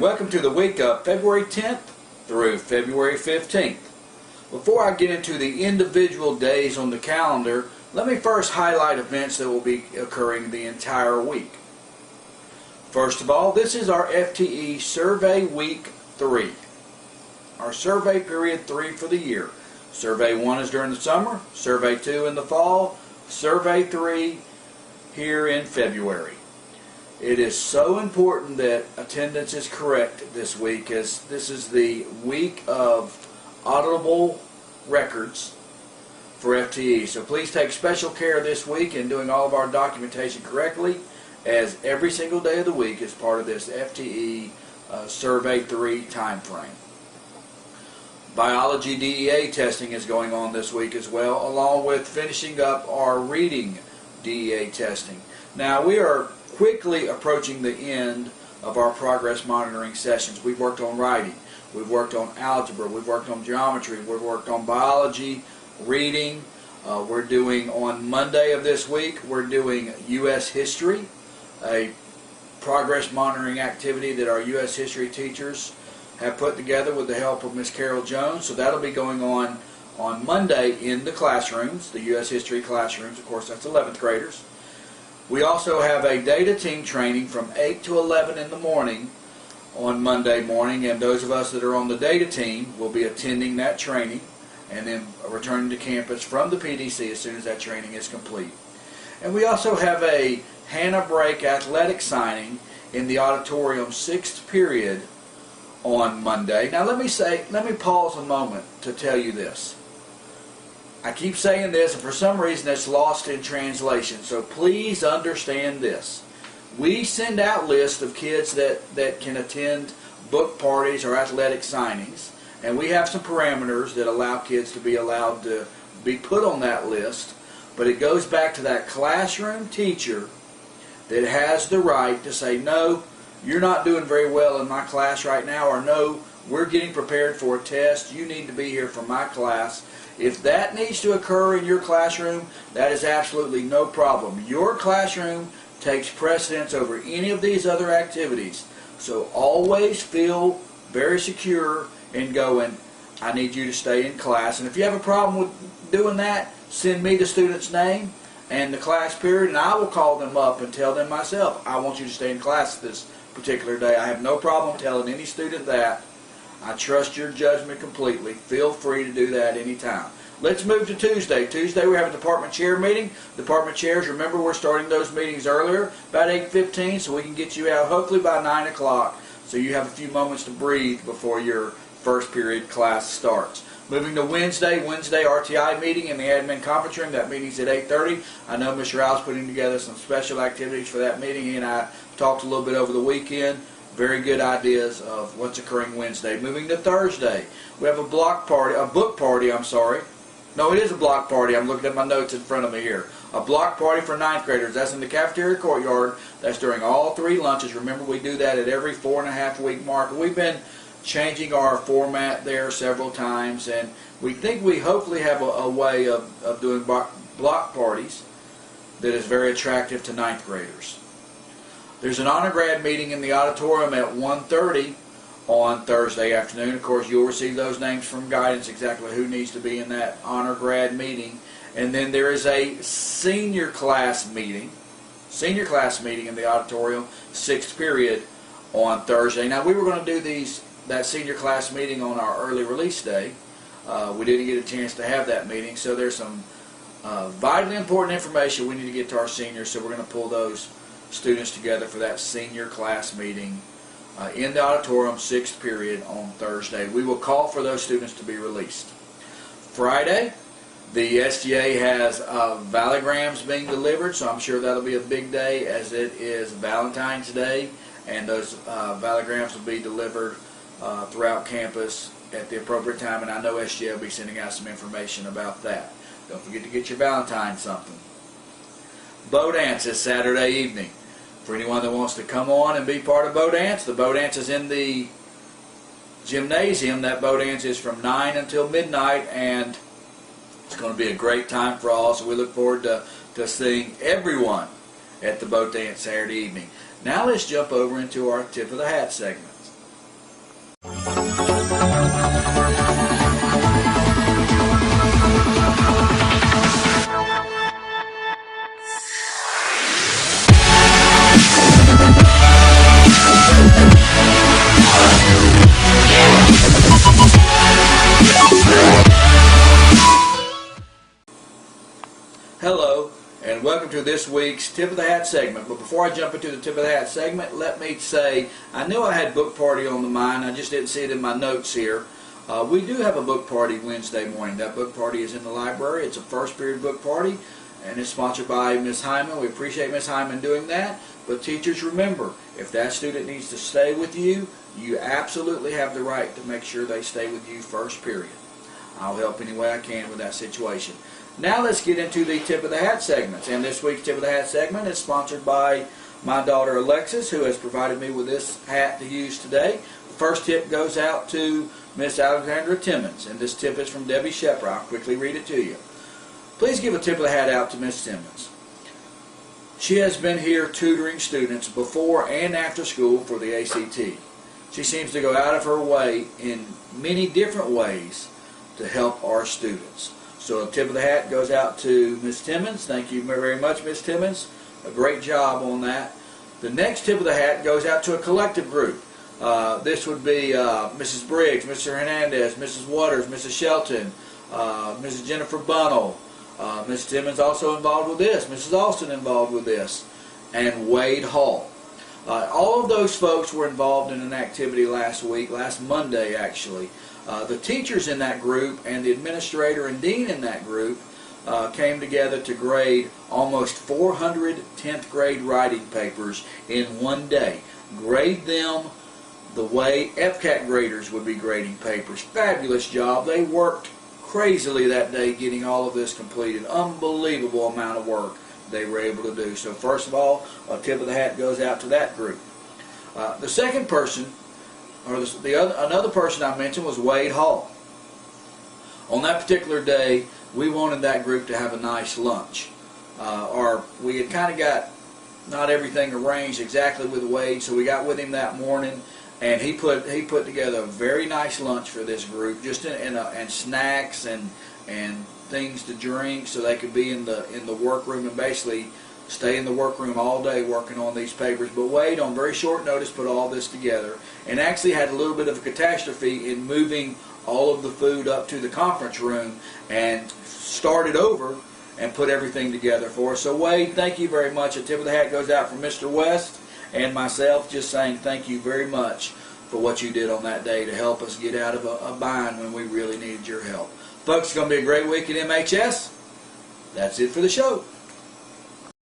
welcome to the week of February 10th through February 15th. Before I get into the individual days on the calendar, let me first highlight events that will be occurring the entire week. First of all, this is our FTE Survey Week 3. Our Survey Period 3 for the year. Survey 1 is during the summer, Survey 2 in the fall, Survey 3 here in February. It is so important that attendance is correct this week, as this is the week of auditable records for FTE. So please take special care this week in doing all of our documentation correctly, as every single day of the week is part of this FTE Survey 3 time frame. Biology DEA testing is going on this week as well, along with finishing up our reading DEA testing. Now we are quickly approaching the end of our progress monitoring sessions. We've worked on writing, we've worked on algebra, we've worked on geometry, we've worked on biology, reading. We're doing on Monday of this week, we're doing U.S. history, a progress monitoring activity that our U.S. history teachers have put together with the help of Miss Carol Jones. So that'll be going on Monday in the classrooms, the U.S. history classrooms. Of course, that's 11th graders. We also have a data team training from 8 to 11 in the morning on Monday morning, and those of us that are on the data team will be attending that training and then returning to campus from the PDC as soon as that training is complete. And we also have a Hannah Break athletic signing in the auditorium 6th period on Monday. Now let me pause a moment to tell you this. I keep saying this, and for some reason it's lost in translation, so please understand this. We send out lists of kids that can attend book parties or athletic signings, and we have some parameters that allow kids to be allowed to be put on that list, but it goes back to that classroom teacher that has the right to say, no, you're not doing very well in my class right now, or no, we're getting prepared for a test, you need to be here for my class. If that needs to occur in your classroom, that is absolutely no problem. Your classroom takes precedence over any of these other activities. So always feel very secure in going, I need you to stay in class. And if you have a problem with doing that, send me the student's name and the class period, and I will call them up and tell them myself, I want you to stay in class this particular day. I have no problem telling any student that. I trust your judgment completely. Feel free to do that anytime. Let's move to Tuesday. Tuesday we have a department chair meeting. Department chairs, remember we're starting those meetings earlier, about 8:15, so we can get you out hopefully by 9 o'clock, so you have a few moments to breathe before your first period class starts. Moving to Wednesday RTI meeting in the admin conference room. That meeting's at 8:30. I know Ms. Rao's putting together some special activities for that meeting. He and I talked a little bit over the weekend. Very good ideas of what's occurring Wednesday. Moving to Thursday, we have a book party, I'm sorry. No, it is a block party. I'm looking at my notes in front of me here. A block party for 9th graders. That's in the cafeteria courtyard. That's during all 3 lunches. Remember, we do that at every 4.5-week mark. We've been changing our format there several times, and we think we hopefully have a way of doing block parties that is very attractive to 9th graders. There's an honor grad meeting in the auditorium at 1:30 on Thursday afternoon. Of course, you'll receive those names from guidance, exactly who needs to be in that honor grad meeting. And then there is a senior class meeting in the auditorium, 6th period on Thursday. Now, we were going to do that senior class meeting on our early release day. We didn't get a chance to have that meeting, so there's some vitally important information we need to get to our seniors, so we're going to pull those students together for that senior class meeting in the auditorium, 6th period on Thursday. We will call for those students to be released. Friday, the SGA has vallegrams being delivered, so I'm sure that'll be a big day, as it is Valentine's Day, and those vallegrams will be delivered throughout campus at the appropriate time, and I know SGA will be sending out some information about that. Don't forget to get your Valentine something. Bow dance is Saturday evening. For anyone that wants to come on and be part of bow dance, the bow dance is in the gymnasium. That bow dance is from 9 until midnight, and it's going to be a great time for all, so we look forward to seeing everyone at the boat dance Saturday evening. Now let's jump over into our tip of the hat segment. Hello, and welcome to this week's Tip of the Hat segment. But before I jump into the Tip of the Hat segment, let me say, I knew I had book party on the mind. I just didn't see it in my notes here. We do have a book party Wednesday morning. That book party is in the library. It's a first period book party, and it's sponsored by Ms. Hyman. We appreciate Ms. Hyman doing that. But teachers, remember, if that student needs to stay with you, you absolutely have the right to make sure they stay with you first period. I'll help any way I can with that situation. Now let's get into the Tip of the Hat segments. And this week's Tip of the Hat segment is sponsored by my daughter Alexis, who has provided me with this hat to use today. The first tip goes out to Miss Alexandra Timmons, and this tip is from Debbie Shepard. I'll quickly read it to you. Please give a tip of the hat out to Miss Timmons. She has been here tutoring students before and after school for the ACT. She seems to go out of her way in many different ways to help our students. So a tip of the hat goes out to Miss Timmons. Thank you very much, Miss Timmons. A great job on that. The next tip of the hat goes out to a collective group. This would be Mrs. Briggs, Mr. Hernandez, Mrs. Waters, Mrs. Shelton, Mrs. Jennifer Bunnell. Miss Timmons also involved with this. Mrs. Austin involved with this. And Wade Hall. All of those folks were involved in an activity last Monday actually. The teachers in that group and the administrator and dean in that group came together to grade almost 400 10th grade writing papers in one day. Grade them the way FCAT graders would be grading papers. Fabulous job. They worked crazily that day getting all of this completed. Unbelievable amount of work they were able to do. So first of all, a tip of the hat goes out to that group. The second person, or another person I mentioned, was Wade Hall. On that particular day, we wanted that group to have a nice lunch. We had kind of got not everything arranged exactly with Wade, so we got with him that morning, and he put together a very nice lunch for this group, just and snacks and things to drink, so they could be in the workroom and basically stay in the workroom all day working on these papers. But Wade, on very short notice, put all this together and actually had a little bit of a catastrophe in moving all of the food up to the conference room and started over and put everything together for us. So Wade, thank you very much. A tip of the hat goes out from Mr. West and myself, just saying thank you very much for what you did on that day to help us get out of a bind when we really needed your help. Folks, it's going to be a great week at MHS. That's it for the show.